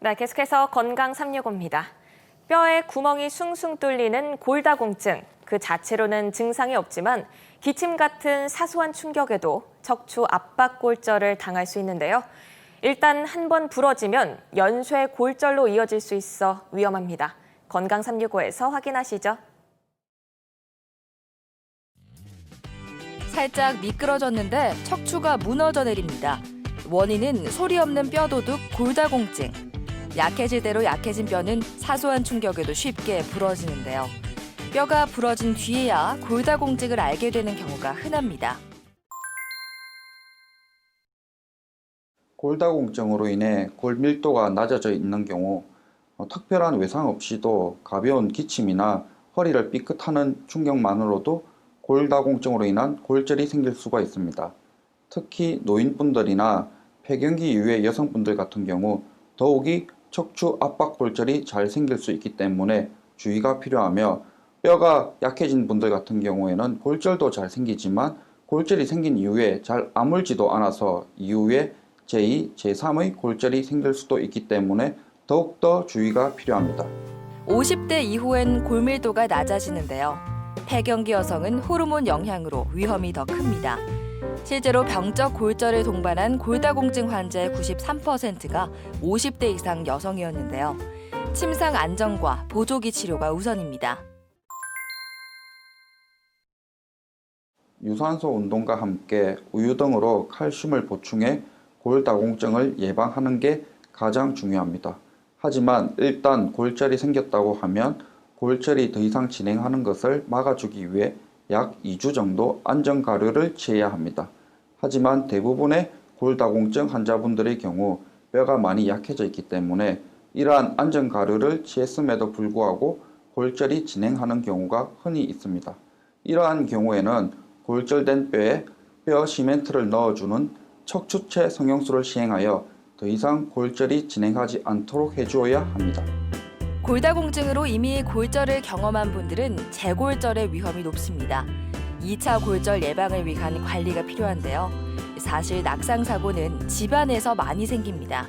네, 계속해서 건강 365입니다. 뼈에 구멍이 숭숭 뚫리는 골다공증, 그 자체로는 증상이 없지만 기침 같은 사소한 충격에도 척추 압박골절을 당할 수 있는데요. 일단 한 번 부러지면 연쇄 골절로 이어질 수 있어 위험합니다. 건강 365에서 확인하시죠. 살짝 미끄러졌는데 척추가 무너져 내립니다. 원인은 소리 없는 뼈도둑 골다공증. 약해질 대로 약해진 뼈는 사소한 충격에도 쉽게 부러지는데요. 뼈가 부러진 뒤에야 골다공증을 알게 되는 경우가 흔합니다. 골다공증으로 인해 골밀도가 낮아져 있는 경우 특별한 외상 없이도 가벼운 기침이나 허리를 삐끗하는 충격만으로도 골다공증으로 인한 골절이 생길 수가 있습니다. 특히 노인분들이나 폐경기 이후의 여성분들 같은 경우 더욱이 척추 압박골절이 잘 생길 수 있기 때문에 주의가 필요하며, 뼈가 약해진 분들 같은 경우에는 골절도 잘 생기지만 골절이 생긴 이후에 잘 아물지도 않아서 이후에 제2, 제3의 골절이 생길 수도 있기 때문에 더욱더 주의가 필요합니다. 50대 이후엔 골밀도가 낮아지는데요. 폐경기 여성은 호르몬 영향으로 위험이 더 큽니다. 실제로 병적 골절을 동반한 골다공증 환자의 93%가 50대 이상 여성이었는데요. 침상 안정과 보조기 치료가 우선입니다. 유산소 운동과 함께 우유 등으로 칼슘을 보충해 골다공증을 예방하는 게 가장 중요합니다. 하지만 일단 골절이 생겼다고 하면 골절이 더 이상 진행하는 것을 막아주기 위해 약 2주 정도 안정가류를 취해야 합니다. 하지만 대부분의 골다공증 환자분들의 경우 뼈가 많이 약해져 있기 때문에 이러한 안정가류를 취했음에도 불구하고 골절이 진행하는 경우가 흔히 있습니다. 이러한 경우에는 골절된 뼈에 뼈 시멘트를 넣어주는 척추체 성형수를 시행하여 더 이상 골절이 진행하지 않도록 해주어야 합니다. 골다공증으로 이미 골절을 경험한 분들은 재골절의 위험이 높습니다. 2차 골절 예방을 위한 관리가 필요한데요. 사실 낙상 사고는 집안에서 많이 생깁니다.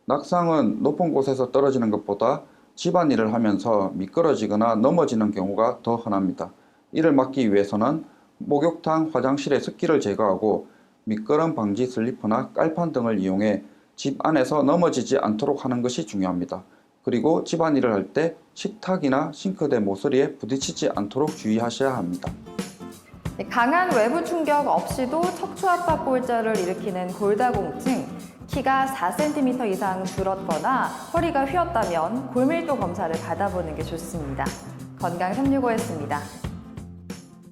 낙상은 높은 곳에서 떨어지는 것보다 집안일을 하면서 미끄러지거나 넘어지는 경우가 더 흔합니다. 이를 막기 위해서는 목욕탕, 화장실의 습기를 제거하고 미끄럼 방지 슬리퍼나 깔판 등을 이용해 집 안에서 넘어지지 않도록 하는 것이 중요합니다. 그리고 집안일을 할 때 식탁이나 싱크대 모서리에 부딪히지 않도록 주의하셔야 합니다. 강한 외부 충격 없이도 척추 압박 골절을 일으키는 골다공증, 키가 4cm 이상 줄었거나 허리가 휘었다면 골밀도 검사를 받아보는 게 좋습니다. 건강 365였습니다.